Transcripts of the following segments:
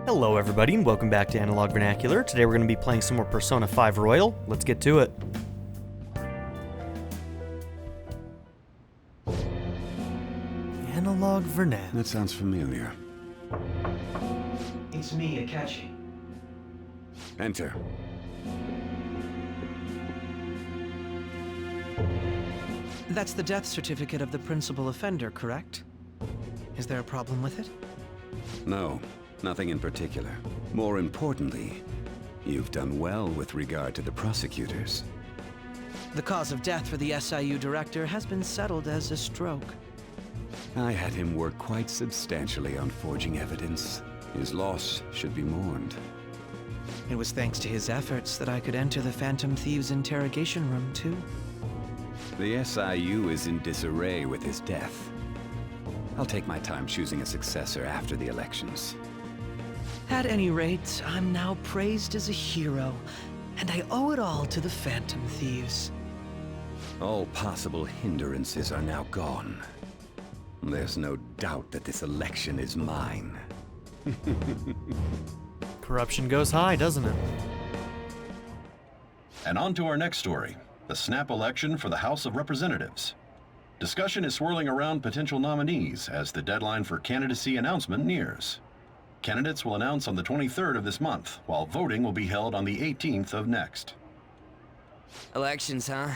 Hello everybody and welcome back to Analog Vernacular. Today we're going to be playing some more Persona 5 Royal. Let's get to it. Analog Vernacular. That sounds familiar. It's me, Akachi. Enter. That's the death certificate of the principal offender, correct? Is there a problem with it? No, nothing in particular. More importantly, you've done well with regard to the prosecutors. The cause of death for the SIU director has been settled as a stroke. I had him work quite substantially on forging evidence. His loss should be mourned. It was thanks to his efforts that I could enter the Phantom Thieves interrogation room, too. The SIU is in disarray with his death. I'll take my time choosing a successor after the elections. At any rate, I'm now praised as a hero, and I owe it all to the Phantom Thieves. All possible hindrances are now gone. There's no doubt that this election is mine. Corruption goes high, doesn't it? And on to our next story, the snap election for the House of Representatives. Discussion is swirling around potential nominees as the deadline for candidacy announcement nears. Candidates will announce on the 23rd of this month, while voting will be held on the 18th of next. Elections, huh?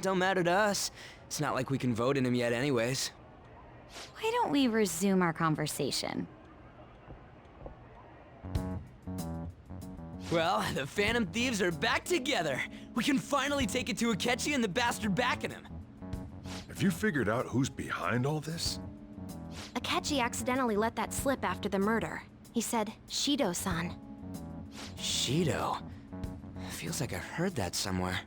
Don't matter to us. It's not like we can vote in them yet anyways. Why don't we resume our conversation? Well, the Phantom Thieves are back together. We can finally take it to Akechi and the bastard backing him. Have you figured out who's behind all this? Akechi accidentally let that slip after the murder. He said, Shido-san. Shido? Feels like I've heard that somewhere.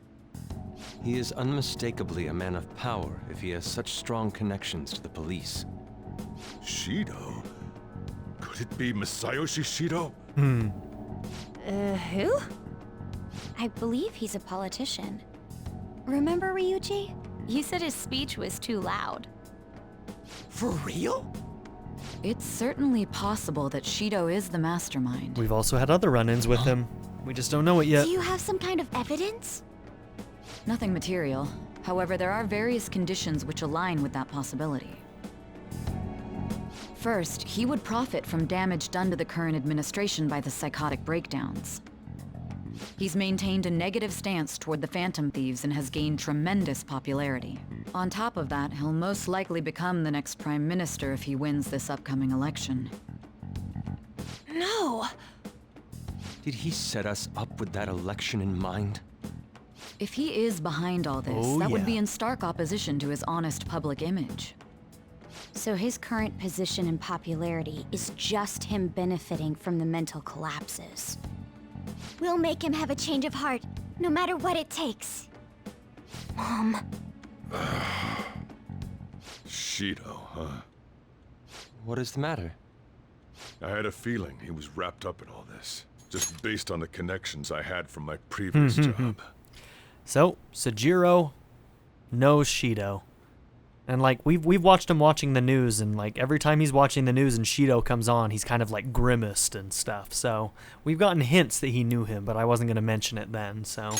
He is unmistakably a man of power if he has such strong connections to the police. Shido? Could it be Masayoshi Shido? Who? I believe he's a politician. Remember, Ryuji? You said his speech was too loud. For real? It's certainly possible that Shido is the mastermind. We've also had other run-ins with him. We just don't know it yet. Do you have some kind of evidence? Nothing material. However, there are various conditions which align with that possibility. First, he would profit from damage done to the current administration by the psychotic breakdowns. He's maintained a negative stance toward the Phantom Thieves and has gained tremendous popularity. On top of that, he'll most likely become the next Prime Minister if he wins this upcoming election. No! Did he set us up with that election in mind? If he is behind all this, that would be in stark opposition to his honest public image. So his current position and popularity is just him benefiting from the mental collapses. We'll make him have a change of heart, no matter what it takes. Mom. Shido, huh? What is the matter? I had a feeling he was wrapped up in all this, just based on the connections I had from my previous job. So, Sejiro knows Shido. And like we've watched him watching the news, and like every time he's watching the news and Shido comes on, he's kind of like grimaced and stuff. So we've gotten hints that he knew him, but I wasn't gonna mention it then, so.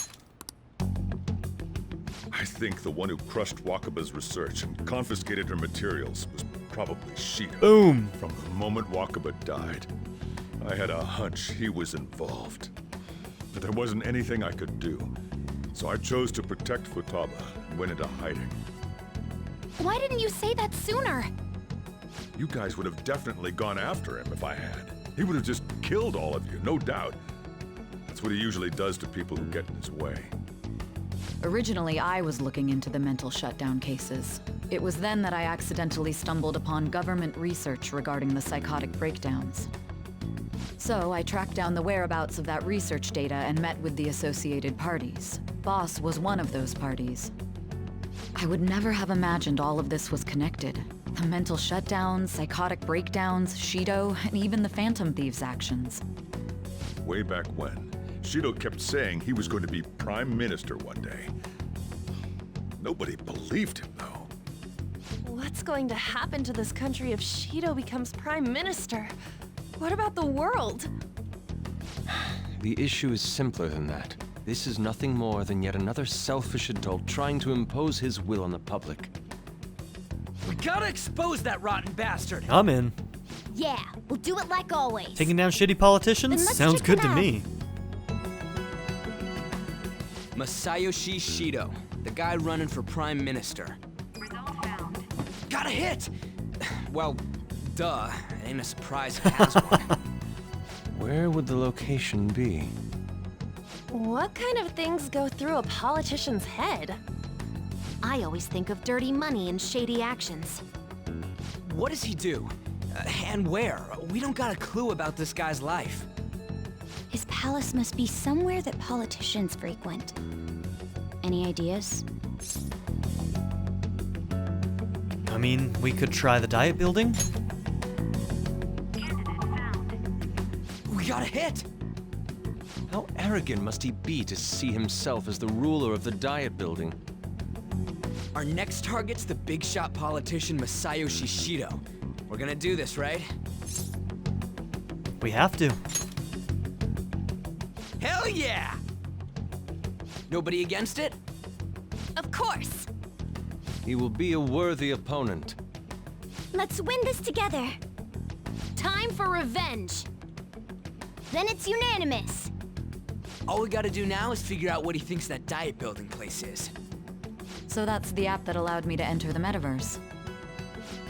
I think the one who crushed Wakaba's research and confiscated her materials was probably Shido. Boom! From the moment Wakaba died, I had a hunch he was involved. But there wasn't anything I could do. So I chose to protect Futaba and went into hiding. Why didn't you say that sooner? You guys would have definitely gone after him if I had. He would have just killed all of you, no doubt. That's what he usually does to people who get in his way. Originally, I was looking into the mental shutdown cases. It was then that I accidentally stumbled upon government research regarding the psychotic breakdowns. So I tracked down the whereabouts of that research data and met with the associated parties. Boss was one of those parties. I would never have imagined all of this was connected. The mental shutdowns, psychotic breakdowns, Shido, and even the Phantom Thieves' actions. Way back when, Shido kept saying he was going to be Prime Minister one day. Nobody believed him, though. What's going to happen to this country if Shido becomes Prime Minister? What about the world? The issue is simpler than that. This is nothing more than yet another selfish adult trying to impose his will on the public. We gotta expose that rotten bastard! I'm in. Yeah, we'll do it like always. Taking down shitty politicians? Then let's Sounds check good them to out. me. Masayoshi Shido, the guy running for Prime Minister. Got a hit! Well, duh. It ain't a surprise it has one. Where would the location be? What kind of things go through a politician's head? I always think of dirty money and shady actions. What does he do? And where? We don't got a clue about this guy's life. His palace must be somewhere that politicians frequent. Any ideas? I mean, we could try the diet building. We got a hit! How arrogant must he be to see himself as the ruler of the diet building? Our next target's the big shot politician Masayoshi Shido. We're gonna do this, right? We have to. Hell yeah! Nobody against it? Of course! He will be a worthy opponent. Let's win this together. Time for revenge! Then it's unanimous. All we gotta do now is figure out what he thinks that diet building place is. So that's the app that allowed me to enter the metaverse.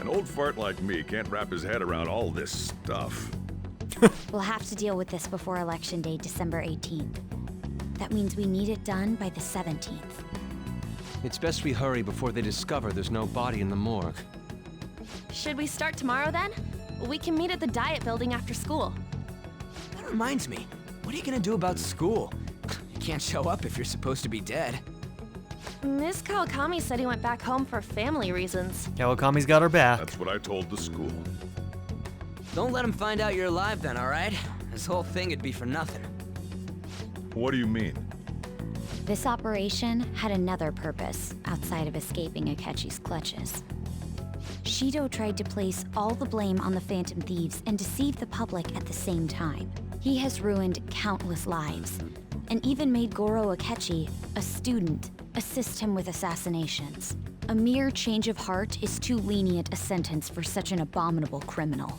An old fart like me can't wrap his head around all this stuff. We'll have to deal with this before Election Day, December 18th. That means we need it done by the 17th. It's best we hurry before they discover there's no body in the morgue. Should we start tomorrow then? We can meet at the diet building after school. That reminds me, what are you gonna do about school? You can't show up if you're supposed to be dead. Miss Kawakami said he went back home for family reasons. Kawakami's got our back. That's what I told the school. Don't let him find out you're alive then, alright? This whole thing would be for nothing. What do you mean? This operation had another purpose outside of escaping Akechi's clutches. Shido tried to place all the blame on the Phantom Thieves and deceive the public at the same time. He has ruined countless lives, and even made Goro Akechi, a student, assist him with assassinations. A mere change of heart is too lenient a sentence for such an abominable criminal.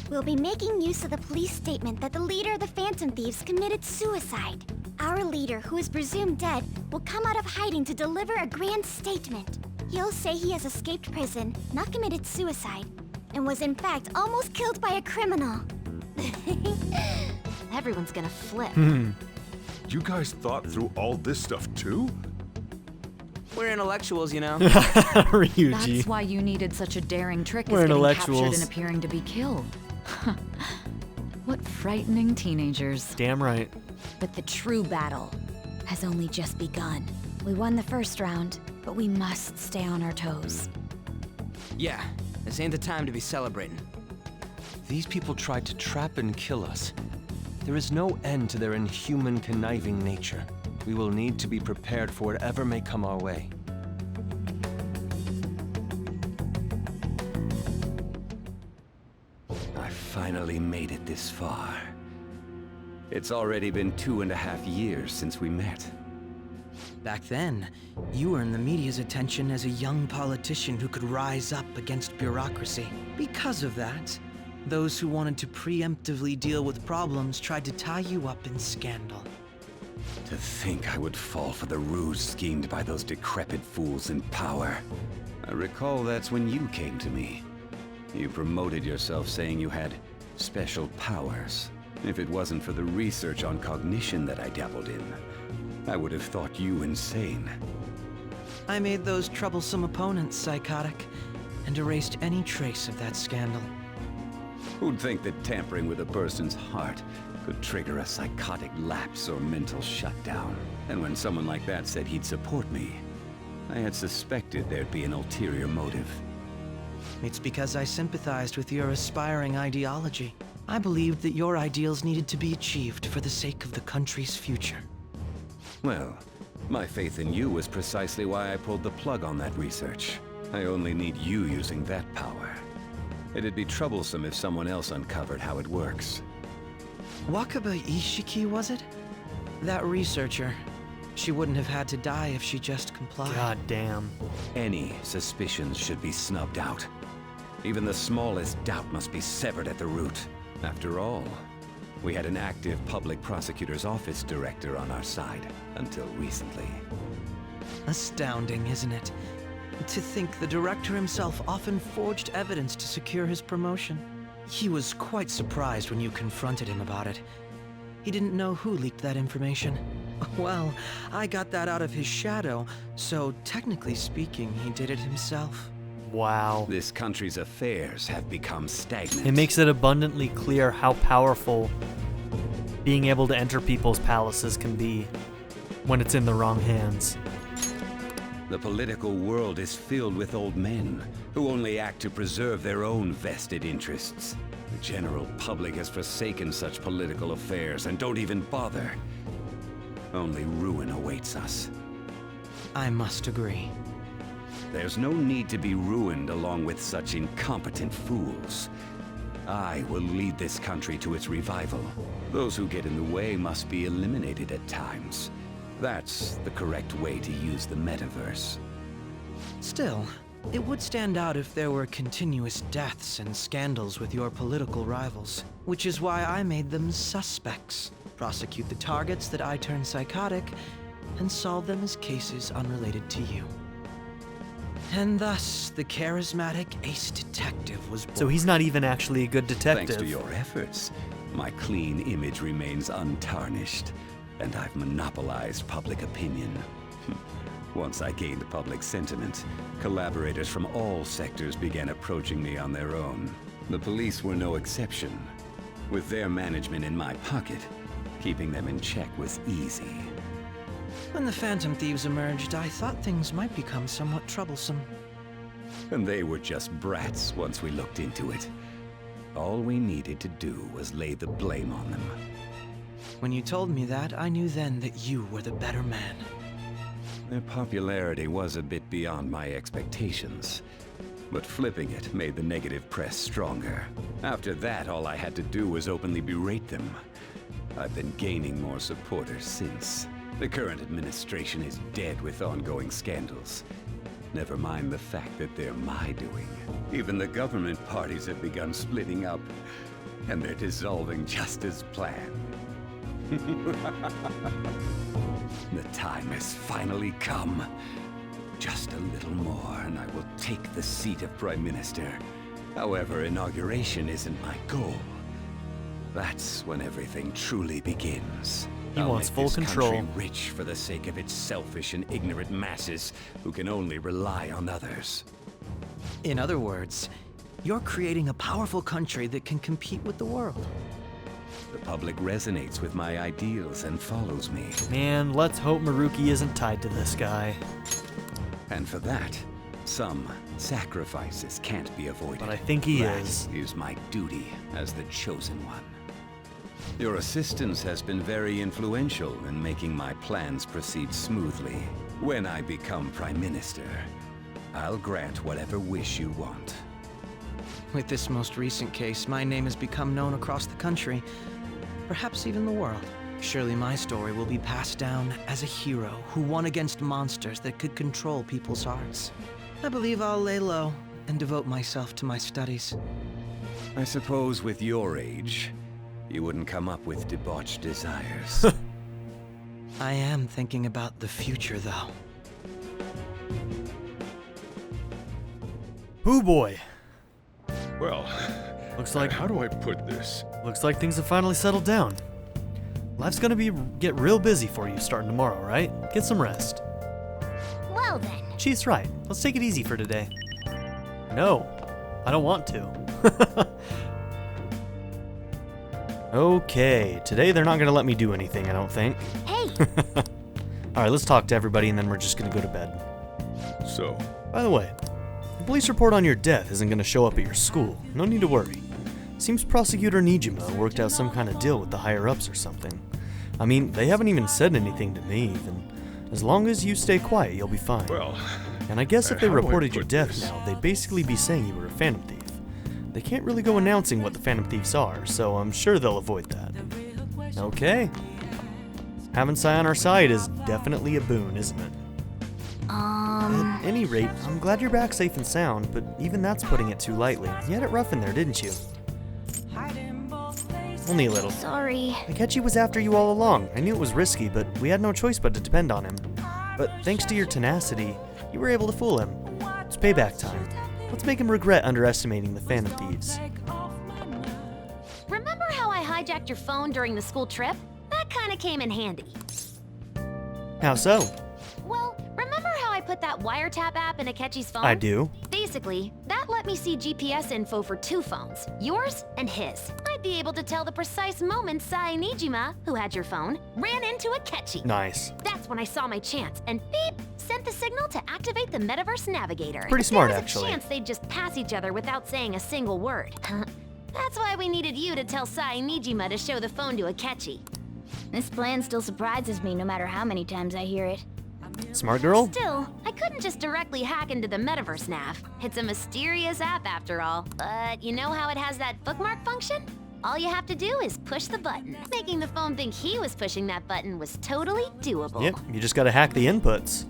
We'll be making use of the police statement that the leader of the Phantom Thieves committed suicide. Our leader, who is presumed dead, will come out of hiding to deliver a grand statement. He'll say he has escaped prison, not committed suicide, and was in fact almost killed by a criminal. Everyone's gonna flip. You guys thought through all this stuff too? We're intellectuals, you know. Ryuji. That's why you needed such a daring trick We're as getting intellectuals. captured and appearing to be killed. What frightening teenagers. Damn right. But the true battle has only just begun. We won the first round, but we must stay on our toes. Yeah, this ain't the time to be celebrating. These people tried to trap and kill us. There is no end to their inhuman, conniving nature. We will need to be prepared for whatever may come our way. I finally made it this far. It's already been 2.5 years since we met. Back then, you earned the media's attention as a young politician who could rise up against bureaucracy. Because of that, those who wanted to preemptively deal with problems tried to tie you up in scandal. To think I would fall for the ruse schemed by those decrepit fools in power. I recall that's when you came to me. You promoted yourself saying you had special powers. If it wasn't for the research on cognition that I dabbled in, I would have thought you insane. I made those troublesome opponents psychotic, and erased any trace of that scandal. Who'd think that tampering with a person's heart could trigger a psychotic lapse or mental shutdown? And when someone like that said he'd support me, I had suspected there'd be an ulterior motive. It's because I sympathized with your aspiring ideology. I believed that your ideals needed to be achieved for the sake of the country's future. Well, my faith in you was precisely why I pulled the plug on that research. I only need you using that power. It'd be troublesome if someone else uncovered how it works. Wakaba Ishiki, was it? That researcher. She wouldn't have had to die if she just complied. God damn. Any suspicions should be snubbed out. Even the smallest doubt must be severed at the root. After all, we had an active public prosecutor's office director on our side until recently. Astounding, isn't it? To think the director himself often forged evidence to secure his promotion. He was quite surprised when you confronted him about it. He didn't know who leaked that information. Well, I got that out of his shadow, so technically speaking, he did it himself. Wow. This country's affairs have become stagnant. It makes it abundantly clear how powerful being able to enter people's palaces can be when it's in the wrong hands. The political world is filled with old men who only act to preserve their own vested interests. The general public has forsaken such political affairs and don't even bother. Only ruin awaits us. I must agree. There's no need to be ruined along with such incompetent fools. I will lead this country to its revival. Those who get in the way must be eliminated at times. That's the correct way to use the metaverse. Still, it would stand out if there were continuous deaths and scandals with your political rivals, which is why I made them suspects. Prosecute the targets that I turn psychotic, and solve them as cases unrelated to you. And thus, the charismatic ace detective was born. So he's not even actually a good detective. Thanks to your efforts, my clean image remains untarnished, and I've monopolized public opinion. Once I gained public sentiment, collaborators from all sectors began approaching me on their own. The police were no exception. With their management in my pocket, keeping them in check was easy. When the Phantom Thieves emerged, I thought things might become somewhat troublesome. And they were just brats once we looked into it. All we needed to do was lay the blame on them. When you told me that, I knew then that you were the better man. Their popularity was a bit beyond my expectations, but flipping it made the negative press stronger. After that, all I had to do was openly berate them. I've been gaining more supporters since. The current administration is dead with ongoing scandals. Never mind the fact that they're my doing. Even the government parties have begun splitting up, and they're dissolving just as planned. The time has finally come. Just a little more, and I will take the seat of Prime Minister. However, inauguration isn't my goal. That's when everything truly begins. He wants full control. I'll make this country rich for the sake of its selfish and ignorant masses who can only rely on others. In other words, you're creating a powerful country that can compete with the world. The public resonates with my ideals and follows me. Man, let's hope Maruki isn't tied to this guy. And for that, some sacrifices can't be avoided. But I think he That is my duty as the chosen one. Your assistance has been very influential in making my plans proceed smoothly. When I become Prime Minister, I'll grant whatever wish you want. With this most recent case, my name has become known across the country, perhaps even the world. Surely my story will be passed down as a hero who won against monsters that could control people's hearts. I believe I'll lay low and devote myself to my studies. I suppose with your age, you wouldn't come up with debauched desires. I am thinking about the future, though. Hoo boy. Well, Looks like how do I put this? Looks like things have finally settled down. Life's gonna get real busy for you starting tomorrow, right? Get some rest. Well then. She's right. Let's take it easy for today. No, I don't want to. Okay, today they're not gonna let me do anything, I don't think. Hey! Alright, let's talk to everybody and then we're just gonna go to bed. So, By the way, the police report on your death isn't gonna show up at your school. No need to worry. Seems Prosecutor Nijima worked out some kind of deal with the higher-ups or something. I mean, they haven't even said anything to me, and as long as you stay quiet, you'll be fine. well, And I guess if they how do I reported your put death this? now, they'd basically be saying you were a Phantom Thief. They can't really go announcing what the Phantom Thieves are, so I'm sure they'll avoid that. Okay. Having Sai on our side is definitely a boon, isn't it? At any rate, I'm glad you're back safe and sound, but even that's putting it too lightly. You had it rough in there, didn't you? Only a little. Sorry. Akechi was after you all along. I knew it was risky, but we had no choice but to depend on him. But thanks to your tenacity, you were able to fool him. It's payback time. Let's make him regret underestimating the Phantom Thieves. Remember how I hijacked your phone during the school trip? That kinda came in handy. How so? Well, remember how I put that wiretap app in Akechi's phone? I do. Basically, that let me see GPS info for 2 phones, yours and his. I'd be able to tell the precise moment Sai Nijima, who had your phone, ran into Akechi. Nice. That's when I saw my chance, and beep, sent the signal to activate the metaverse navigator. Pretty smart, There was actually. a chance they'd just pass each other without saying a single word. That's why we needed you to tell Sai Nijima to show the phone to Akechi. This plan still surprises me no matter how many times I hear it. Smart girl? Still, I couldn't just directly hack into the metaverse nav. It's a mysterious app after all. But you know how it has that bookmark function? All you have to do is push the button. Making the phone think he was pushing that button was totally doable. Yep, you just gotta hack the inputs,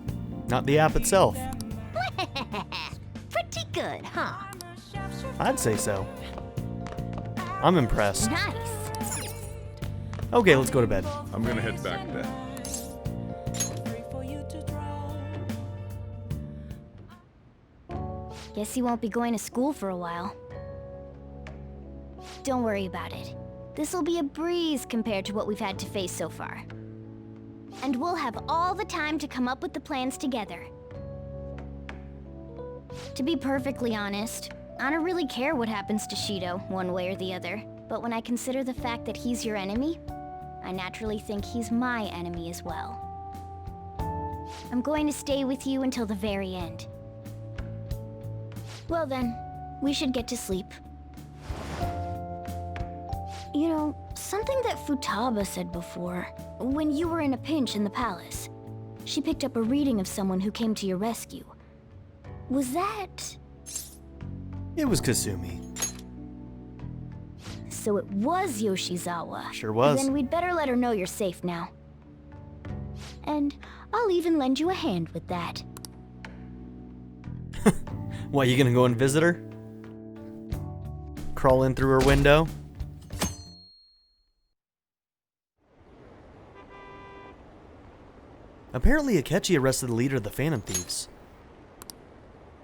not the app itself. Pretty good, huh? I'd say so. I'm impressed. Nice. Okay, let's go to bed. I'm gonna head back then. Guess he won't be going to school for a while. Don't worry about it. This'll be a breeze compared to what we've had to face so far. And we'll have all the time to come up with the plans together. To be perfectly honest, I don't really care what happens to Shido, one way or the other. But when I consider the fact that he's your enemy, I naturally think he's my enemy as well. I'm going to stay with you until the very end. Well then, we should get to sleep. You know, something that Futaba said before, when you were in a pinch in the palace, she picked up a reading of someone who came to your rescue. Was that... It was Kasumi. So it was Yoshizawa. Sure was. Then we'd better let her know you're safe now. And I'll even lend you a hand with that. What, you gonna go and visit her? Crawl in through her window? Apparently Akechi arrested the leader of the Phantom Thieves.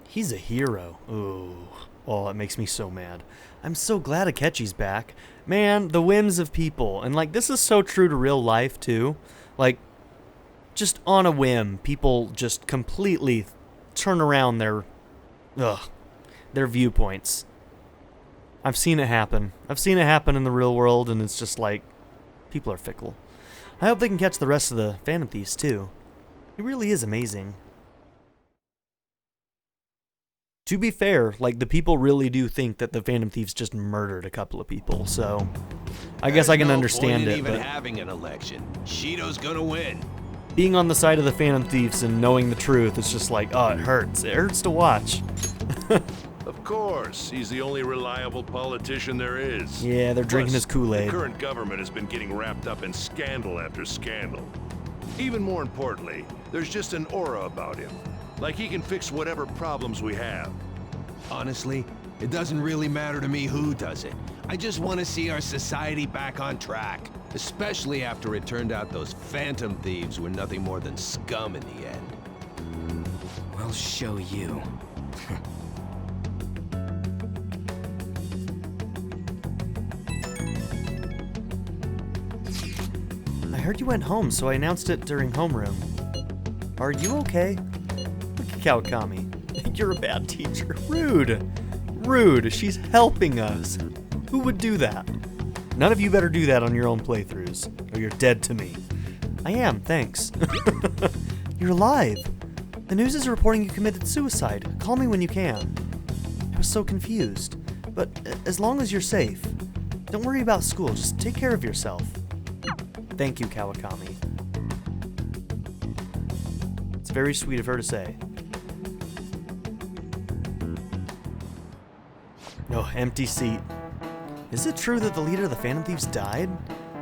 He's a hero. Ooh. Oh, it makes me so mad. I'm so glad Akechi's back. Man, the whims of people. And, like, this is so true to real life, too. Like, just on a whim, people just completely turn around their viewpoints. I've seen it happen. I've seen it happen in the real world, and it's just like, people are fickle. I hope they can catch the rest of the Phantom Thieves, too. He really is amazing. To be fair, like, the people really do think that the Phantom Thieves just murdered a couple of people, so I guess I can understand it, even but having an election. Shido's gonna win. being on the side of the Phantom Thieves and knowing the truth, it's just like, oh, it hurts. It hurts to watch. Of course, he's the only reliable politician there is. Yeah, they're drinking Plus, his Kool-Aid. The current government has been getting wrapped up in scandal after scandal. Even more importantly, there's just an aura about him. Like he can fix whatever problems we have. Honestly, it doesn't really matter to me who does it. I just want to see our society back on track. Especially after it turned out those Phantom Thieves were nothing more than scum in the end. We'll show you. I heard you went home, so I announced it during homeroom. Are you okay? Look at Kawakami. You're a bad teacher. Rude. Rude. She's helping us. Who would do that? None of you better do that on your own playthroughs, or you're dead to me. I am, thanks. You're alive. The news is reporting you committed suicide. Call me when you can. I was so confused. But as long as you're safe, don't worry about school. Just take care of yourself. Thank you, Kawakami. It's very sweet of her to say. Oh, empty seat. Is it true that the leader of the Phantom Thieves died?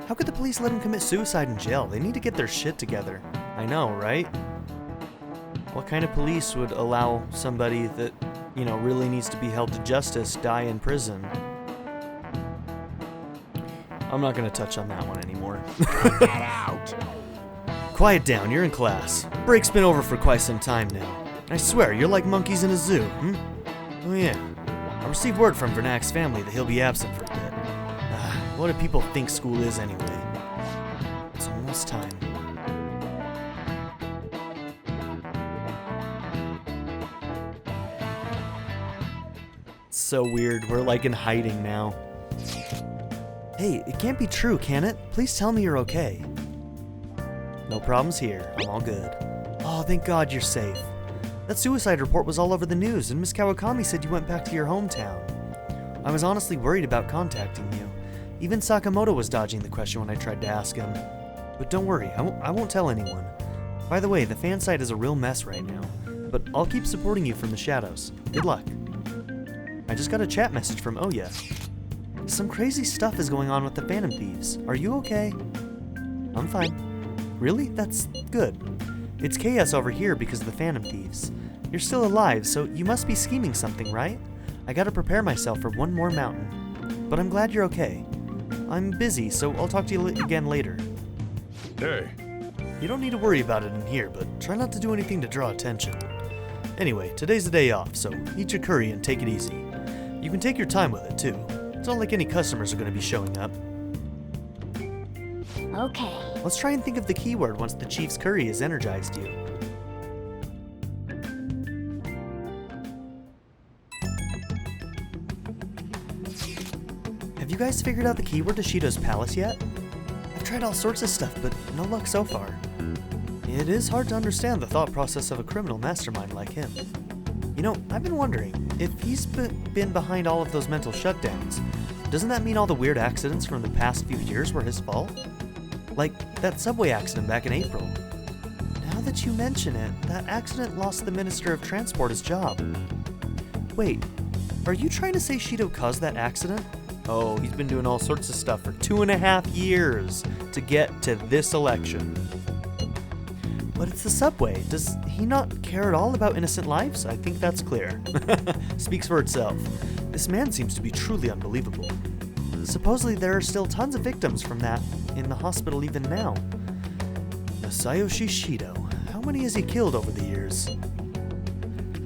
How could the police let him commit suicide in jail? They need to get their shit together. I know, right? What kind of police would allow somebody that, really needs to be held to justice die in prison? I'm not gonna touch on that one anymore. Get out! Quiet down, you're in class. Break's been over for quite some time now. I swear, you're like monkeys in a zoo, Oh yeah. I received word from Vernak's family that he'll be absent for a bit. What do people think school is anyway? It's almost time. It's so weird, we're like in hiding now. Hey, it can't be true, can it? Please tell me you're okay. No problems here, I'm all good. Oh, thank God you're safe. That suicide report was all over the news, and Miss Kawakami said you went back to your hometown. I was honestly worried about contacting you. Even Sakamoto was dodging the question when I tried to ask him. But don't worry, I won't tell anyone. By the way, the fan site is a real mess right now, but I'll keep supporting you from the shadows. Good luck. I just got a chat message from Oya. Some crazy stuff is going on with the Phantom Thieves. Are you okay? I'm fine. Really? That's good. It's chaos over here because of the Phantom Thieves. You're still alive, so you must be scheming something, right? I gotta prepare myself for one more mountain. But I'm glad you're okay. I'm busy, so I'll talk to you again later. Hey. You don't need to worry about it in here, but try not to do anything to draw attention. Anyway, today's the day off, so eat your curry and take it easy. You can take your time with it, too. It's not like any customers are going to be showing up. Okay. Let's try and think of the keyword once the Chief's curry has energized you. Have you guys figured out the keyword to Shido's palace yet? I've tried all sorts of stuff, but no luck so far. It is hard to understand the thought process of a criminal mastermind like him. I've been wondering, if he's been behind all of those mental shutdowns, doesn't that mean all the weird accidents from the past few years were his fault? Like that subway accident back in April. Now that you mention it, that accident lost the Minister of Transport his job. Wait, are you trying to say Shido caused that accident? Oh, he's been doing all sorts of stuff for 2.5 years to get to this election. But it's the subway. Does he not care at all about innocent lives? I think that's clear. Speaks for itself. This man seems to be truly unbelievable. Supposedly there are still tons of victims from that in the hospital even now. Masayoshi Shido. How many has he killed over the years?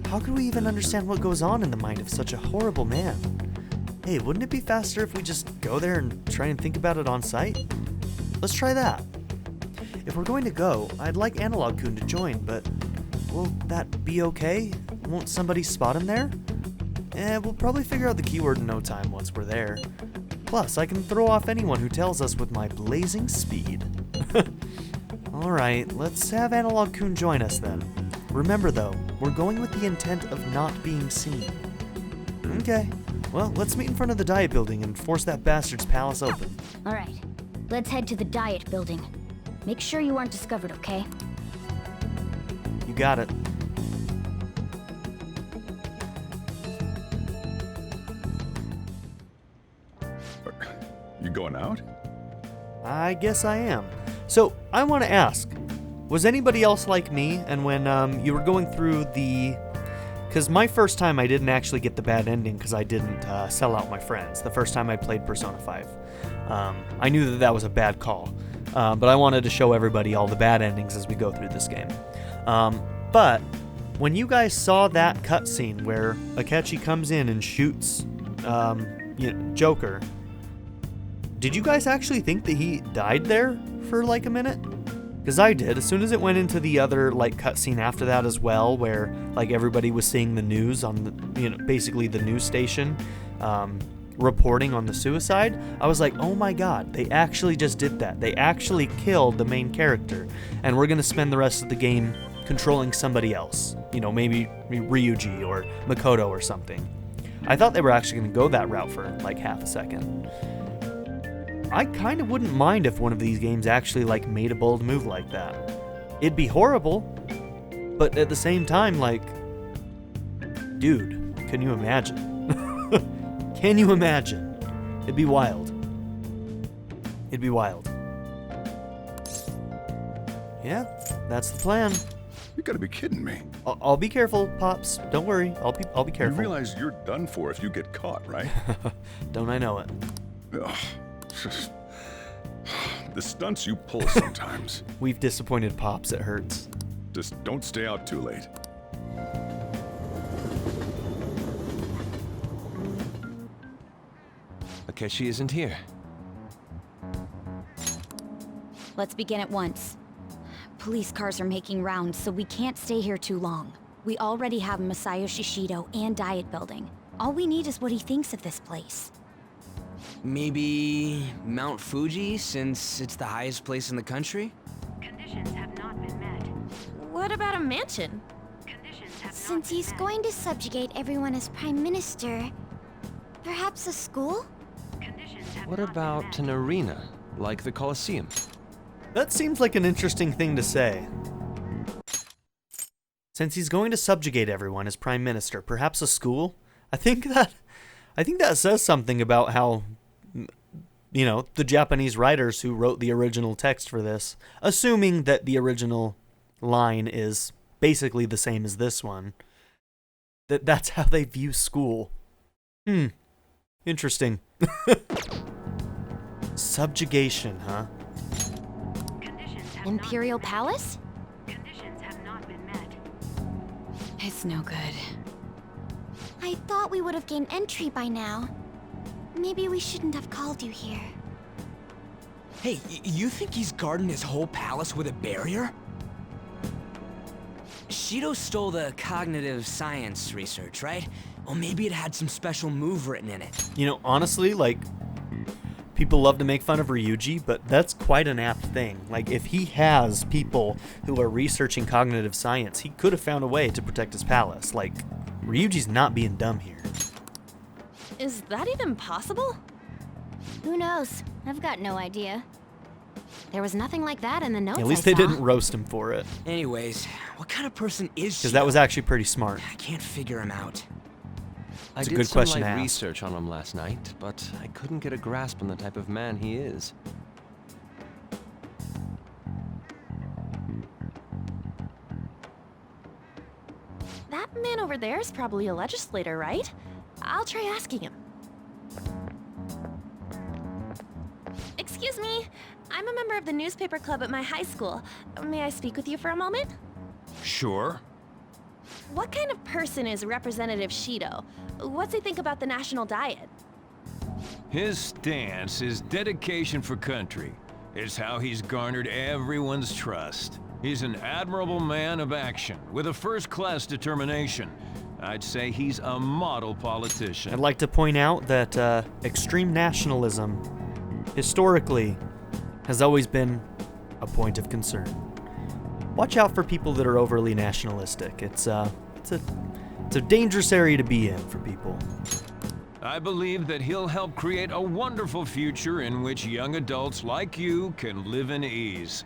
How could we even understand what goes on in the mind of such a horrible man? Hey, wouldn't it be faster if we just go there and try and think about it on site? Let's try that. If we're going to go, I'd like Analog-kun to join, but will that be okay? Won't somebody spot him there? We'll probably figure out the keyword in no time once we're there. Plus, I can throw off anyone who tells us with my blazing speed. Alright, let's have Analog-kun join us then. Remember though, we're going with the intent of not being seen. Okay, well, let's meet in front of the Diet Building and force that bastard's palace open. Alright, let's head to the Diet Building. Make sure you aren't discovered, okay? You got it. You going out? I guess I am. So, I want to ask, was anybody else like me? And when you were going through the... Because my first time I didn't actually get the bad ending because I didn't sell out my friends. The first time I played Persona 5. I knew that was a bad call. But I wanted to show everybody all the bad endings as we go through this game. But when you guys saw that cutscene where Akechi comes in and shoots Joker, did you guys actually think that he died there for like a minute? Because I did. As soon as it went into the other like cutscene after that as well, where like everybody was seeing the news on the basically the news station. Reporting on the suicide, I was like, oh my god, they actually just did that. They actually killed the main character, and we're gonna spend the rest of the game controlling somebody else. Maybe Ryuji or Makoto or something. I thought they were actually gonna go that route for like half a second. I kind of wouldn't mind if one of these games actually like made a bold move like that. It'd be horrible, but at the same time, like, dude, can you imagine? Can you imagine? It'd be wild. It'd be wild. Yeah, that's the plan. You gotta be kidding me. I'll be careful, Pops. Don't worry. I'll be careful. You realize you're done for if you get caught, right? Don't I know it? Ugh. The stunts you pull sometimes. We've disappointed Pops. It hurts. Just don't stay out too late. Akechi isn't here. Let's begin at once. Police cars are making rounds, so we can't stay here too long. We already have Masayoshi Shido and Diet Building. All we need is what he thinks of this place. Maybe Mount Fuji, since it's the highest place in the country? Conditions have not been met. What about a mansion? Since he's going to subjugate everyone as Prime Minister, perhaps a school? What about an arena, like the Colosseum? That seems like an interesting thing to say. Since he's going to subjugate everyone as Prime Minister, perhaps a school? I think that says something about how, you know, the Japanese writers who wrote the original text for this, assuming that the original line is basically the same as this one, that's how they view school. Interesting. Subjugation, huh? Imperial Palace? Conditions have not been met. It's no good. I thought we would have gained entry by now. Maybe we shouldn't have called you here. Hey, you think he's guarding his whole palace with a barrier? Shido stole the cognitive science research, right? Well, maybe it had some special move written in it. You know, honestly, like, people love to make fun of Ryuji, but that's quite an apt thing. Like, if he has people who are researching cognitive science, he could have found a way to protect his palace. Like, Ryuji's not being dumb here. Is that even possible? Who knows? I've got no idea. There was nothing like that in the notes At least I they saw. didn't roast him for it. Anyways, what kind of person is Shido? Because that was actually pretty smart. I can't figure him out. I It's a did good some question light to ask. research on him last night, but I couldn't get a grasp on the type of man he is. That man over there is probably a legislator, right? I'll try asking him. Excuse me, I'm a member of the newspaper club at my high school. May I speak with you for a moment? Sure. What kind of person is Representative Shido? What's he think about the national diet? His stance is dedication for country. It's how he's garnered everyone's trust. He's an admirable man of action, with a first-class determination. I'd say he's a model politician. I'd like to point out that extreme nationalism, historically, has always been a point of concern. Watch out for people that are overly nationalistic. It's a dangerous area to be in for people. I believe that he'll help create a wonderful future in which young adults like you can live in ease.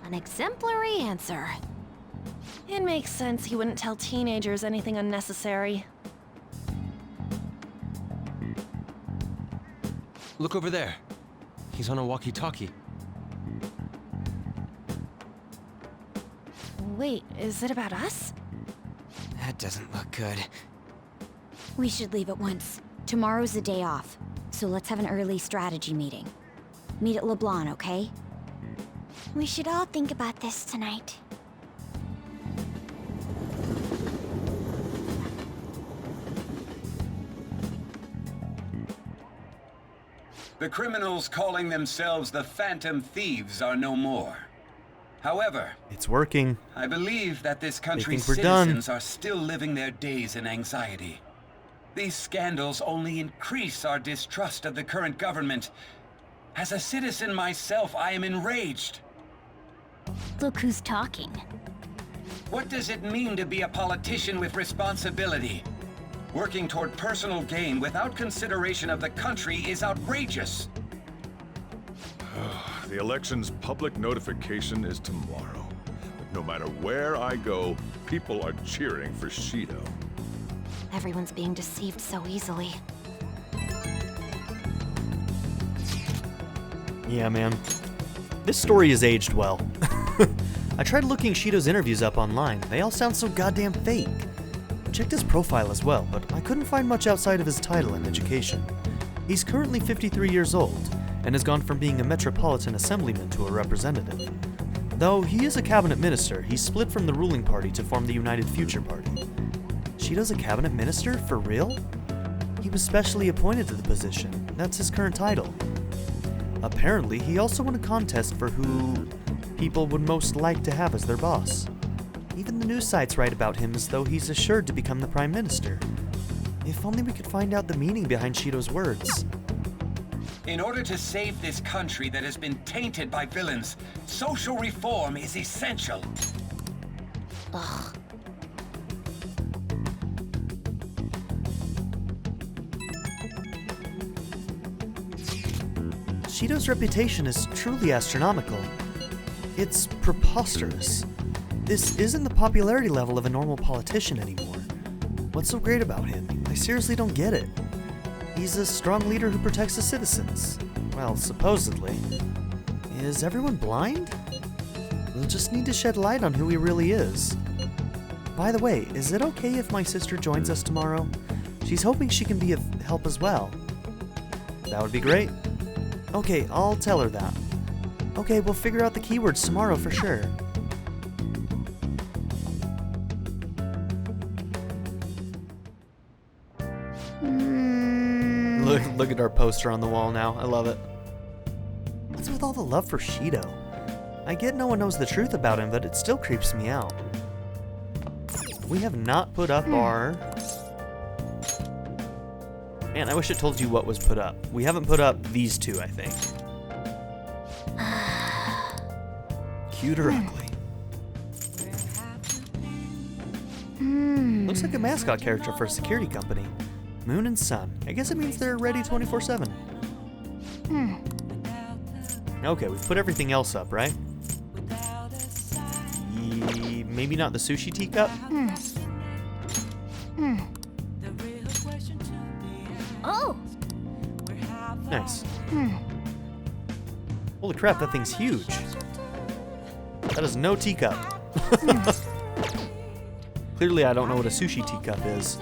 An exemplary answer. It makes sense he wouldn't tell teenagers anything unnecessary. Look over there. He's on a walkie-talkie. Wait, is it about us? That doesn't look good. We should leave at once. Tomorrow's the day off, so let's have an early strategy meeting. Meet at LeBlanc, okay? We should all think about this tonight. The criminals calling themselves the Phantom Thieves are no more. However, It's working. I believe that this country's think we're done. citizens are still living their days in anxiety. These scandals only increase our distrust of the current government. As a citizen myself, I am enraged. Look who's talking. What does it mean to be a politician with responsibility? Working toward personal gain without consideration of the country is outrageous. The election's public notification is tomorrow. But no matter where I go, people are cheering for Shido. Everyone's being deceived so easily. Yeah, man. This story has aged well. I tried looking Shido's interviews up online. They all sound so goddamn fake. I checked his profile as well, but I couldn't find much outside of his title and education. He's currently 53 years old, and has gone from being a metropolitan assemblyman to a representative. Though he is a cabinet minister, he split from the ruling party to form the United Future Party. Shido's a cabinet minister? For real? He was specially appointed to the position. That's his current title. Apparently, he also won a contest for who people would most like to have as their boss. Even the news sites write about him as though he's assured to become the prime minister. If only we could find out the meaning behind Shido's words. In order to save this country that has been tainted by villains, social reform is essential. Ugh. Shido's reputation is truly astronomical. It's preposterous. This isn't the popularity level of a normal politician anymore. What's so great about him? I seriously don't get it. He's a strong leader who protects the citizens. Well, supposedly. Is everyone blind? We'll just need to shed light on who he really is. By the way, is it okay if my sister joins us tomorrow? She's hoping she can be of help as well. That would be great. Okay, I'll tell her that. Okay, we'll figure out the keywords tomorrow for sure. Look at our poster on the wall now. I love it. What's with all the love for Shido? I get no one knows the truth about him, but it still creeps me out. We have not put up our... Man, I wish it told you what was put up. We haven't put up these two, I think. Cute or ugly? Looks like a mascot character for a security company. Moon and Sun. I guess it means they're ready 24/7. Okay, we've put everything else up, right? Maybe not the sushi teacup? Oh! Nice. Holy crap, that thing's huge. That is no teacup. Clearly I don't know what a sushi teacup is.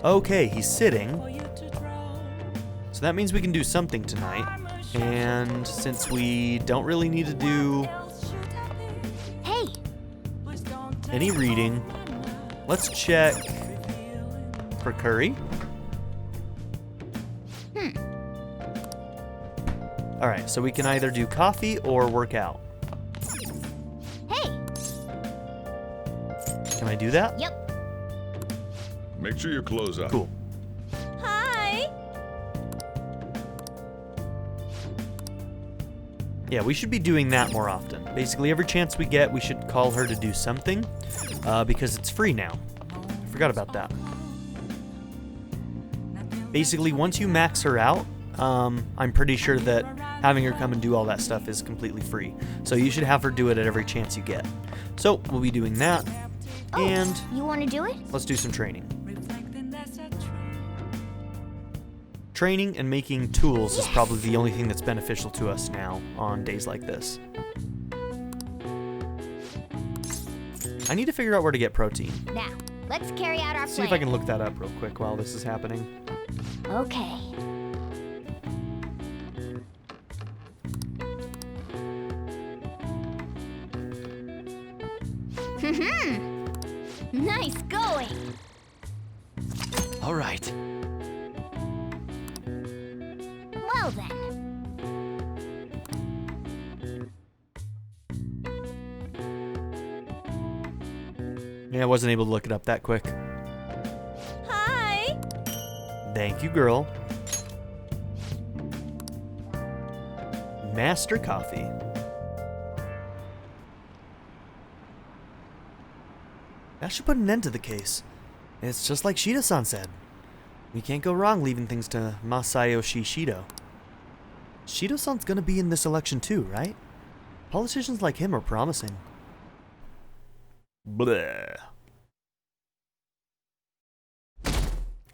Okay, he's sitting. So that means we can do something tonight. And since we don't really need to do any reading, let's check for curry. Alright, so we can either do coffee or work out. Hey! Can I do that? Yep. Make sure your clothes on. Cool. Hi! Yeah, we should be doing that more often. Basically, every chance we get, we should call her to do something, because it's free now. I forgot about that. Basically, once you max her out, I'm pretty sure that having her come and do all that stuff is completely free. So you should have her do it at every chance you get. So, we'll be doing that, and... You want to do it? Let's do some training. Training and making tools is probably the only thing that's beneficial to us now on days like this. I need to figure out where to get protein. Now, let's carry out our plan. See if I can look that up real quick while this is happening. Okay. Nice going. All right. Well then. Yeah, I wasn't able to look it up that quick. Hi. Thank you, girl. Master coffee. That should put an end to the case. It's just like Shido-san said. We can't go wrong leaving things to Masayoshi Shido. Shido-san's gonna be in this election too, right? Politicians like him are promising. Bleh.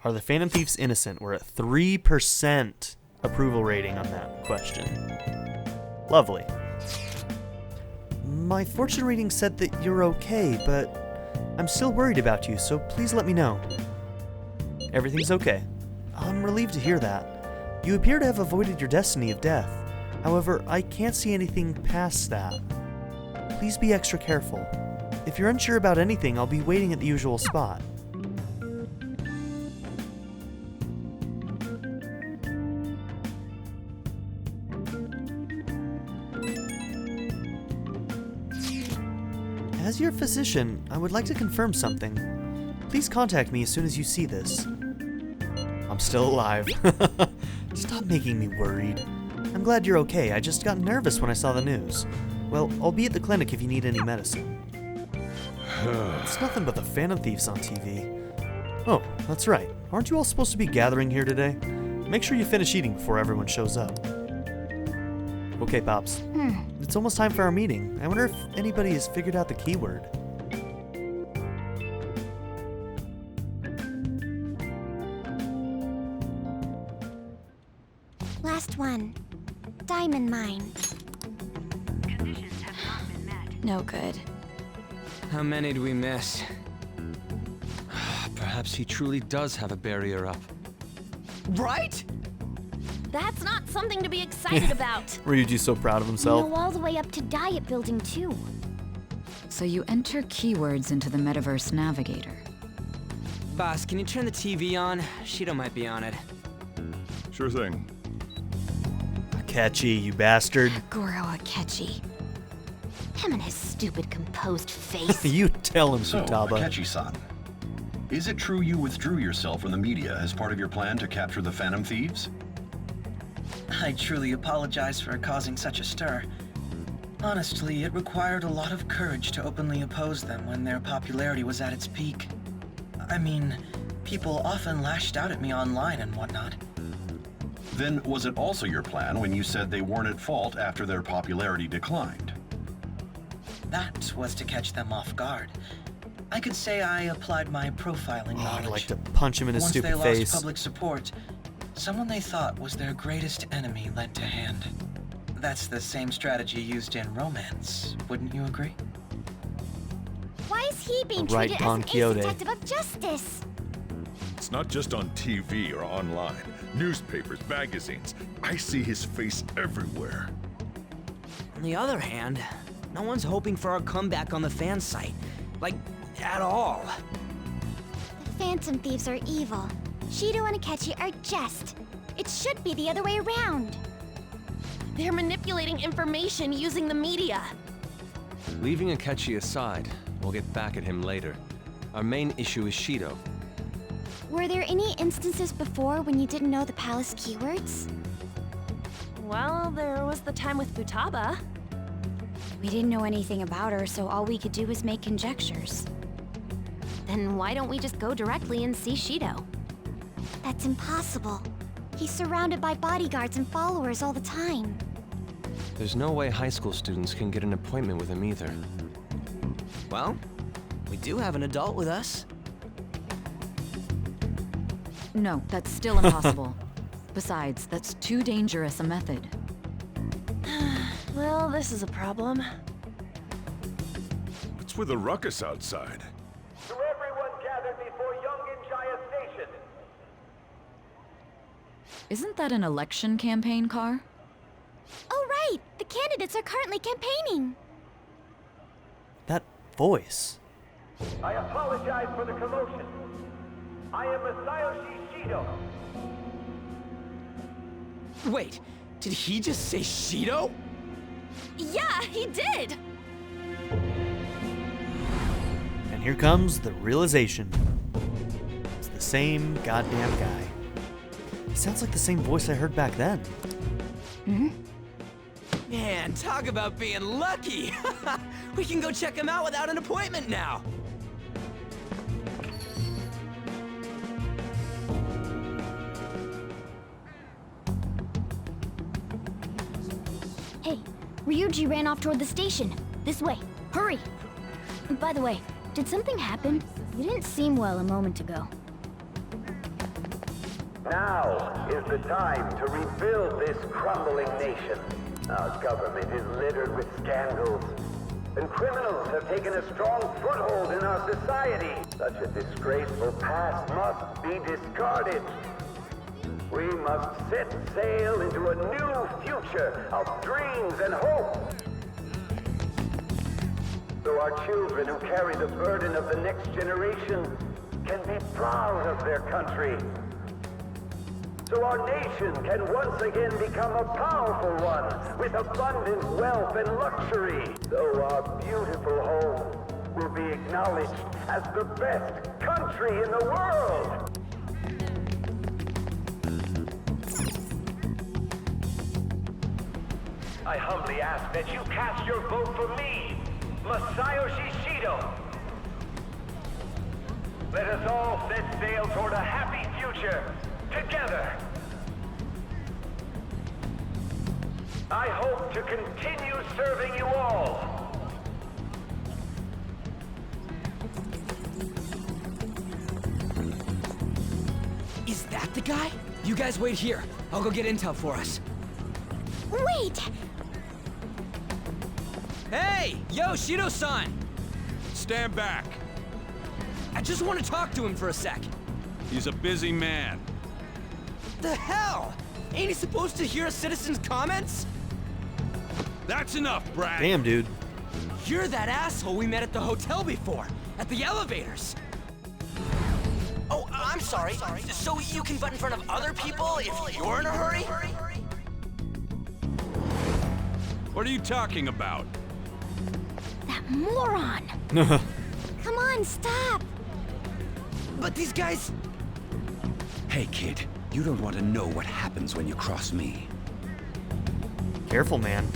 Are the Phantom Thieves innocent? We're at 3% approval rating on that question. Lovely. My fortune reading said that you're okay, but I'm still worried about you, so please let me know. Everything's okay. I'm relieved to hear that. You appear to have avoided your destiny of death. However, I can't see anything past that. Please be extra careful. If you're unsure about anything, I'll be waiting at the usual spot. As your physician, I would like to confirm something. Please contact me as soon as you see this. I'm still alive. Stop making me worried. I'm glad you're okay. I just got nervous when I saw the news. Well, I'll be at the clinic if you need any medicine. It's nothing but the Phantom Thieves on TV. Oh, that's right. Aren't you all supposed to be gathering here today? Make sure you finish eating before everyone shows up. Okay, Pops. It's almost time for our meeting. I wonder if anybody has figured out the keyword. Last one. Diamond mine. Conditions have not been met. No good. How many do we miss? Perhaps he truly does have a barrier up. Right? That's not something to be excited about. Ryuji's so proud of himself. No, all the way up to Diet Building 2. So you enter keywords into the metaverse navigator. Boss, can you turn the TV on? Shido might be on it. Sure thing. Akechi, you bastard. Goro Akechi. Him and his stupid composed face. You tell him, So, Futaba. Akechi-san, is it true you withdrew yourself from the media as part of your plan to capture the Phantom Thieves? I truly apologize for causing such a stir. Honestly, it required a lot of courage to openly oppose them when their popularity was at its peak. I mean, people often lashed out at me online and whatnot. Then was it also your plan when you said they weren't at fault after their popularity declined? That was to catch them off guard. I could say I applied my profiling knowledge. I'd like to punch him in his Once stupid they face. lost public support, someone they thought was their greatest enemy lent a hand. That's the same strategy used in romance, wouldn't you agree? Why is he being Right, treated Don as an Quixote. ace detective of justice? It's not just on TV or online. Newspapers, magazines. I see his face everywhere. On the other hand, no one's hoping for our comeback on the fan site. Like, at all. The Phantom Thieves are evil. Shido and Akechi are just. It should be the other way around. They're manipulating information using the media. Leaving Akechi aside, we'll get back at him later. Our main issue is Shido. Were there any instances before when you didn't know the palace keywords? Well, there was the time with Futaba. We didn't know anything about her, so all we could do was make conjectures. Then why don't we just go directly and see Shido? That's impossible. He's surrounded by bodyguards and followers all the time. There's no way high school students can get an appointment with him either. Well, we do have an adult with us. No, that's still impossible. Besides, that's too dangerous a method. Well, this is a problem. What's with the ruckus outside? To everyone gathered before Yongen-Jaya Station. Isn't that an election campaign car? Oh, right! The candidates are currently campaigning. That voice. I apologize for the commotion. I am Masayoshi Shido. Wait, did he just say Shido? Yeah, he did! And here comes the realization. It's the same goddamn guy. He sounds like the same voice I heard back then. Man, talk about being lucky! We can go check him out without an appointment now! Hey, Ryuji ran off toward the station. This way. Hurry! By the way, did something happen? You didn't seem well a moment ago. Now is the time to rebuild this crumbling nation. Our government is littered with scandals, and criminals have taken a strong foothold in our society. Such a disgraceful past must be discarded. We must set sail into a new future of dreams and hope. So our children who carry the burden of the next generation can be proud of their country. So our nation can once again become a powerful one with abundant wealth and luxury. So our beautiful home will be acknowledged as the best country in the world. I humbly ask that you cast your vote for me, Masayoshi Shido. Let us all set sail toward a happy future, together. I hope to continue serving you all. Is that the guy? You guys wait here. I'll go get intel for us. Wait! Hey! Yo, Shido-san! Stand back. I just want to talk to him for a sec. He's a busy man. The hell? Ain't he supposed to hear a citizen's comments? That's enough, Brad. Damn, dude. You're that asshole we met at the hotel before, at the elevators. Oh, I'm sorry. So you can butt in front of other people if you're in a hurry? What are you talking about? That moron! Come on, stop! But these guys... Hey, kid. You don't want to know what happens when you cross me. Careful, man.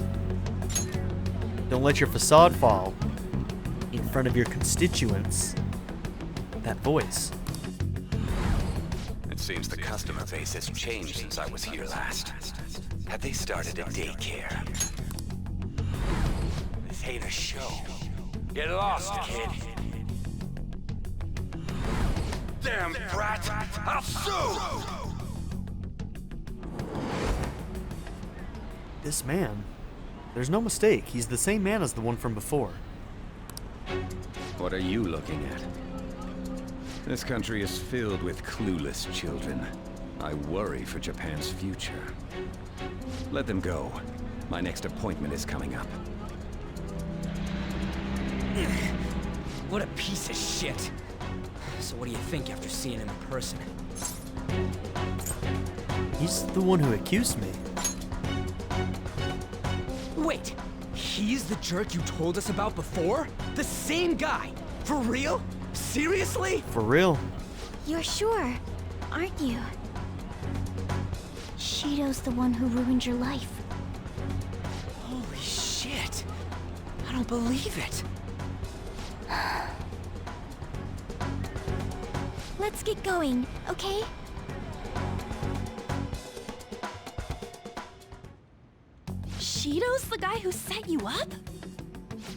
Don't let your facade fall in front of your constituents. That voice. It seems the customer base has changed since I was here last. Have they started a daycare? This ain't a show. Get lost, kid. Damn brat! I'll sue! This man. There's no mistake. He's the same man as the one from before. What are you looking at? This country is filled with clueless children. I worry for Japan's future. Let them go. My next appointment is coming up. What a piece of shit. So what do you think after seeing him in person? He's the one who accused me. Wait, he's the jerk you told us about before? The same guy? For real? Seriously? For real. You're sure, aren't you? Shido's the one who ruined your life. Holy shit. I don't believe it. Let's get going, okay? Shido's the guy who set you up?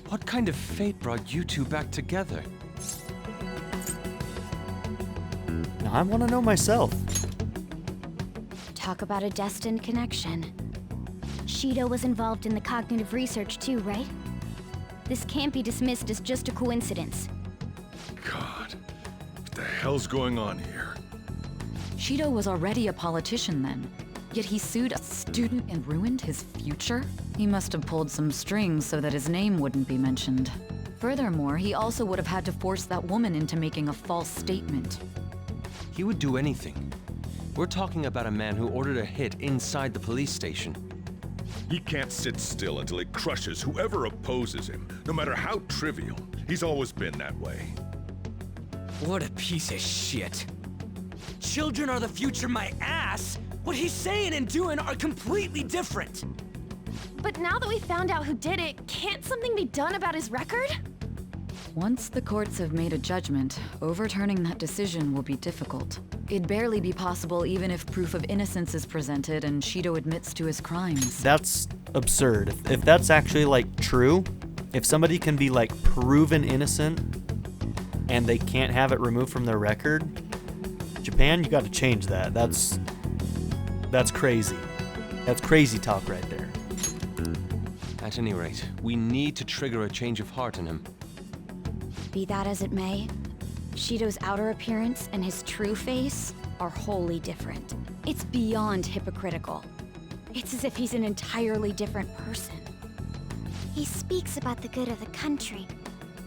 What kind of fate brought you two back together? Now I want to know myself. Talk about a destined connection. Shido was involved in the cognitive research too, right? This can't be dismissed as just a coincidence. God, what the hell's going on here? Shido was already a politician then, yet he sued a student and ruined his future? He must have pulled some strings so that his name wouldn't be mentioned. Furthermore, he also would have had to force that woman into making a false statement. He would do anything. We're talking about a man who ordered a hit inside the police station. He can't sit still until he crushes whoever opposes him, no matter how trivial. He's always been that way. What a piece of shit. Children are the future, my ass! What he's saying and doing are completely different! But now that we found out who did it, can't something be done about his record? Once the courts have made a judgment, overturning that decision will be difficult. It'd barely be possible even if proof of innocence is presented and Shido admits to his crimes. That's absurd. If that's actually, like, true, if somebody can be, like, proven innocent and they can't have it removed from their record, Japan, you got to change that. That's crazy. That's crazy talk right there. At any rate, we need to trigger a change of heart in him. Be that as it may, Shido's outer appearance and his true face are wholly different. It's beyond hypocritical. It's as if he's an entirely different person. He speaks about the good of the country.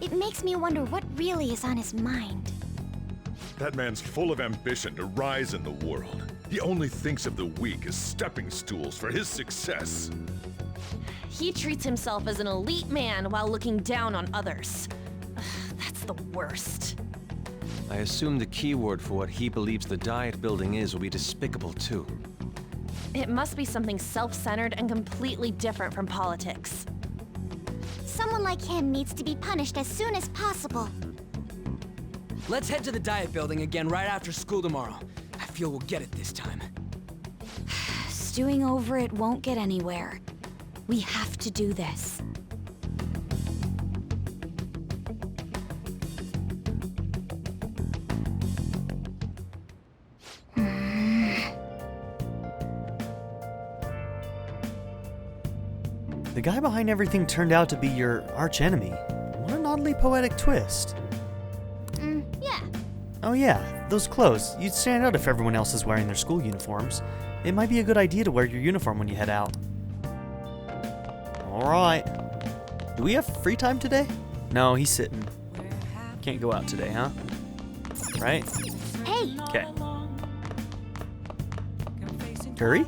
It makes me wonder what really is on his mind. That man's full of ambition to rise in the world. He only thinks of the weak as stepping stools for his success. He treats himself as an elite man while looking down on others. That's the worst. I assume the keyword for what he believes the diet building is will be despicable too. It must be something self-centered and completely different from politics. Someone like him needs to be punished as soon as possible. Let's head to the diet building again right after school tomorrow. I feel we'll get it this time. Stewing over it won't get anywhere. We have to do this. The guy behind everything turned out to be your archenemy. What an oddly poetic twist. Yeah. Oh yeah, those clothes. You'd stand out if everyone else is wearing their school uniforms. It might be a good idea to wear your uniform when you head out. Alright. Do we have free time today? No, he's sitting. Can't go out today, huh? Right? Hey! Okay. Curry?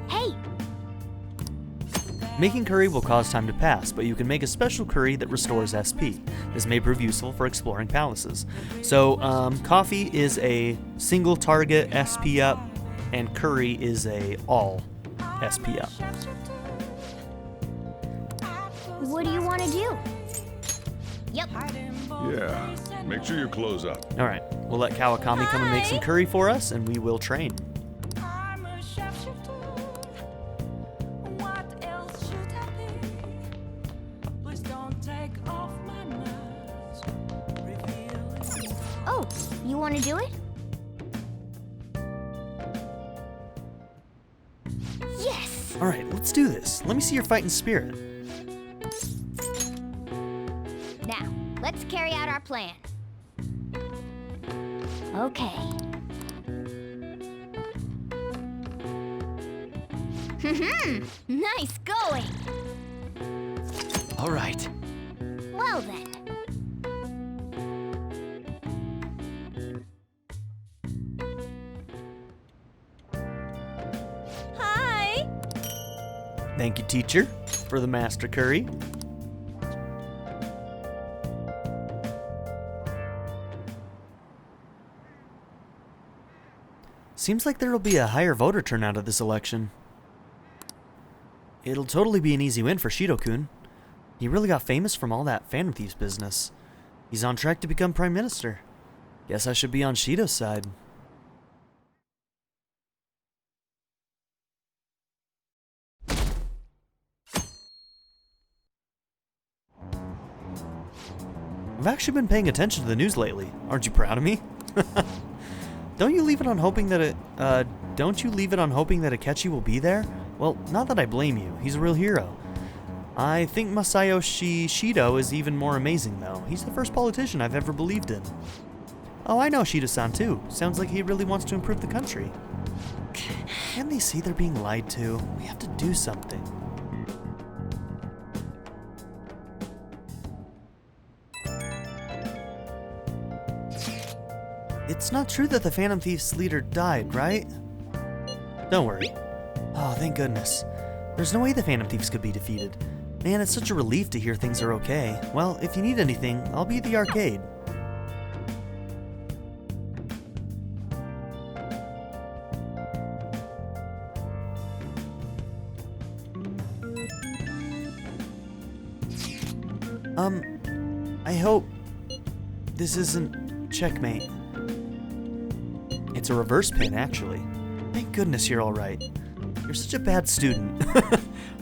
Hey! Making curry will cause time to pass, but you can make a special curry that restores SP. This may prove useful for exploring palaces. So, coffee is a single target SP up, and curry is a all SP up. What do you want to do? Yep. Yeah, make sure you close up. Alright, we'll let Kawakami come and make some curry for us, and we will train. Oh, you want to do it? Yes! Alright, let's do this. Let me see your fighting spirit. Now, let's carry out our plan. Okay. Nice going! All right. Well then. Hi! Thank you, teacher, for the master curry. Seems like there'll be a higher voter turnout at this election. It'll totally be an easy win for Shido-kun. He really got famous from all that Phantom Thieves business. He's on track to become Prime Minister. Guess I should be on Shido's side. I've actually been paying attention to the news lately. Aren't you proud of me? Don't you leave it on hoping that Akechi will be there? Well, not that I blame you. He's a real hero. I think Masayoshi Shido is even more amazing, though. He's the first politician I've ever believed in. Oh, I know Shido-san, too. Sounds like he really wants to improve the country. Can't they see they're being lied to? We have to do something. It's not true that the Phantom Thieves leader died, right? Don't worry. Oh, thank goodness. There's no way the Phantom Thieves could be defeated. Man, it's such a relief to hear things are okay. Well, if you need anything, I'll be at the arcade. I hope this isn't checkmate. It's a reverse pin, actually. Thank goodness you're alright. You're such a bad student.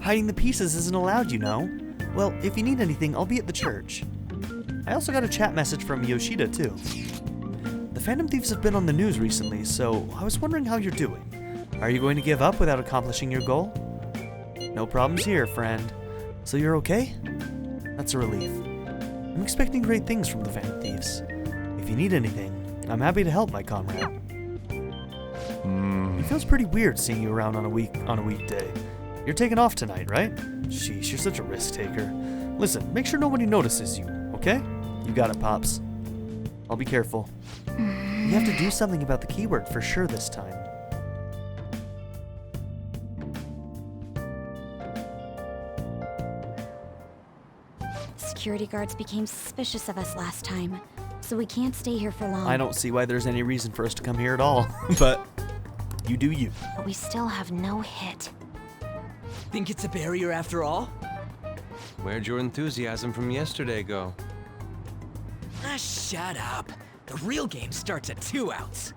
Hiding the pieces isn't allowed, you know. Well, if you need anything, I'll be at the church. I also got a chat message from Yoshida too. The Phantom Thieves have been on the news recently, so I was wondering how you're doing. Are you going to give up without accomplishing your goal? No problems here, friend. So you're okay? That's a relief. I'm expecting great things from the Phantom Thieves. If you need anything, I'm happy to help, my comrade. It feels pretty weird seeing you around on a weekday. You're taking off tonight, right? Sheesh, you're such a risk taker. Listen, make sure nobody notices you, okay? You got it, Pops. I'll be careful. You have to do something about the keyword for sure this time. Security guards became suspicious of us last time, so we can't stay here for long. I don't see why there's any reason for us to come here at all, but you do you. But we still have no hit. Think it's a barrier after all? Where'd your enthusiasm from yesterday go? Ah, shut up. The real game starts at 2 outs.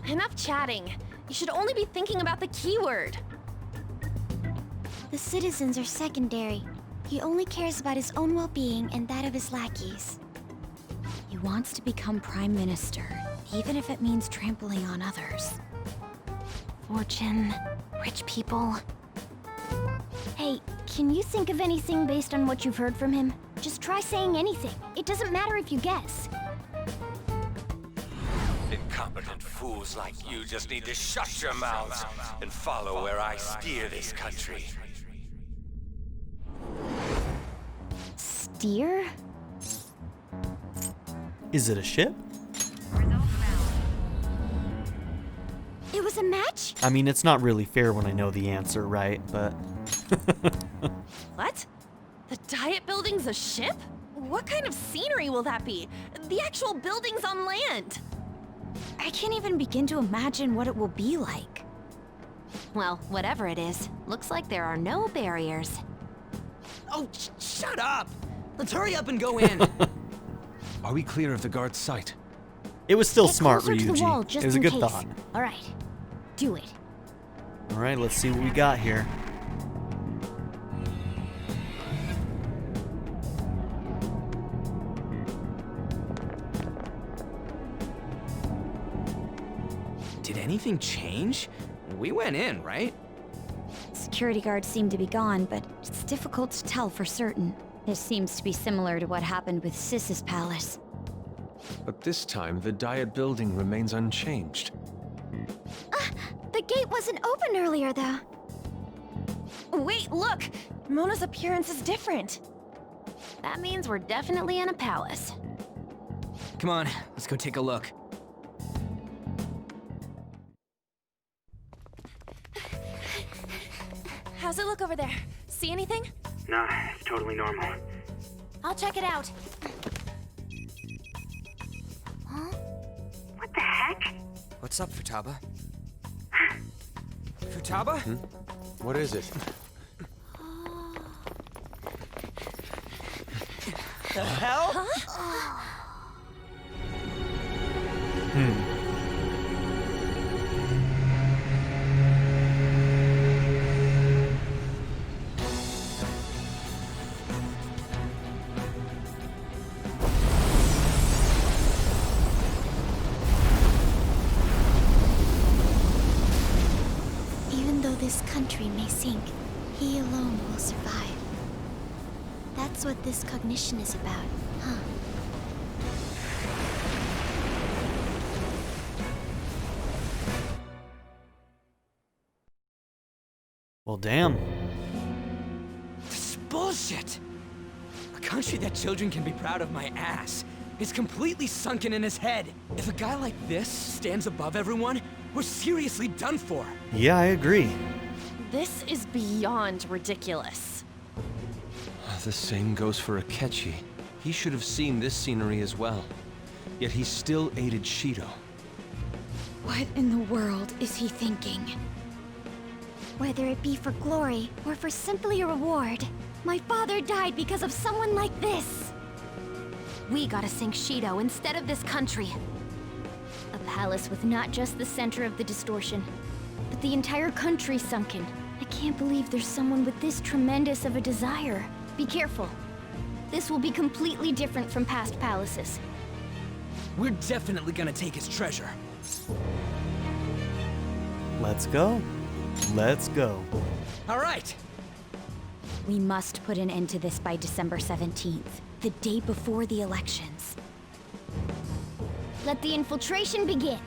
Enough chatting. You should only be thinking about the keyword. The citizens are secondary. He only cares about his own well-being and that of his lackeys. He wants to become Prime Minister, even if it means trampling on others. Fortune, rich people. Hey, can you think of anything based on what you've heard from him? Just try saying anything. It doesn't matter if you guess. Incompetent fools like you just need to shut your mouths and follow where I steer this country. Steer? Is it a ship? It was a match? I mean, it's not really fair when I know the answer, right? But... What? The Diet Building's a ship? What kind of scenery will that be? The actual building's on land. I can't even begin to imagine what it will be like. Well, whatever it is, looks like there are no barriers. Oh, shut up! Let's hurry up and go in. Are we clear of the guard's sight? It was still Get smart, closer to the wall, Ryuji. just It was a in good case. thought. All right, do it. All right, let's see what we got here. Did anything change? We went in, right? Security guards seem to be gone, but it's difficult to tell for certain. This seems to be similar to what happened with Sis's palace. But this time, the Diet Building remains unchanged. The gate wasn't open earlier, though. Wait, look! Mona's appearance is different. That means we're definitely in a palace. Come on, let's go take a look. How's it look over there? See anything? Nah, it's totally normal. I'll check it out. Huh? What the heck? What's up, Futaba? Futaba? What is it? The hell? Huh? Even though this country may sink, he alone will survive. That's what this cognition is about, huh? Well, damn. This is bullshit! A country that children can be proud of my ass is completely sunken in his head. If a guy like this stands above everyone, we're seriously done for. Yeah, I agree. This is beyond ridiculous. The same goes for Akechi. He should have seen this scenery as well. Yet he still aided Shido. What in the world is he thinking? Whether it be for glory or for simply a reward, my father died because of someone like this. We gotta sink Shido instead of this country. A palace with not just the center of the distortion, but the entire country sunken. I can't believe there's someone with this tremendous of a desire. Be careful. This will be completely different from past palaces. We're definitely gonna take his treasure. Let's go. Let's go. All right. We must put an end to this by December 17th, the day before the elections. Let the infiltration begin.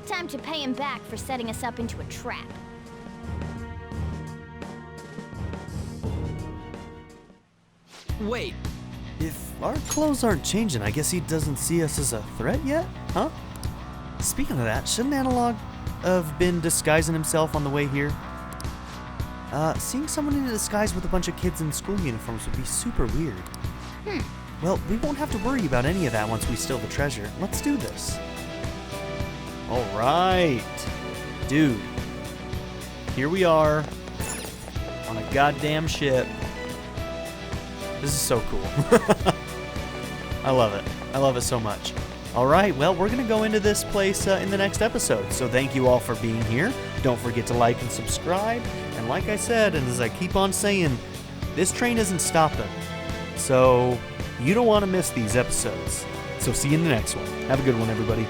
Time to pay him back for setting us up into a trap. Wait. If our clothes aren't changing, I guess he doesn't see us as a threat yet, huh? Speaking of that, shouldn't Analog have been disguising himself on the way here? Seeing someone in a disguise with a bunch of kids in school uniforms would be super weird. Well, we won't have to worry about any of that once we steal the treasure. Let's do this. Alright. Dude. Here we are. On a goddamn ship. This is so cool. I love it. I love it so much. Alright, well, we're going to go into this place in the next episode. So thank you all for being here. Don't forget to like and subscribe. And like I said, and as I keep on saying, this train isn't stopping. So you don't want to miss these episodes. So see you in the next one. Have a good one, everybody.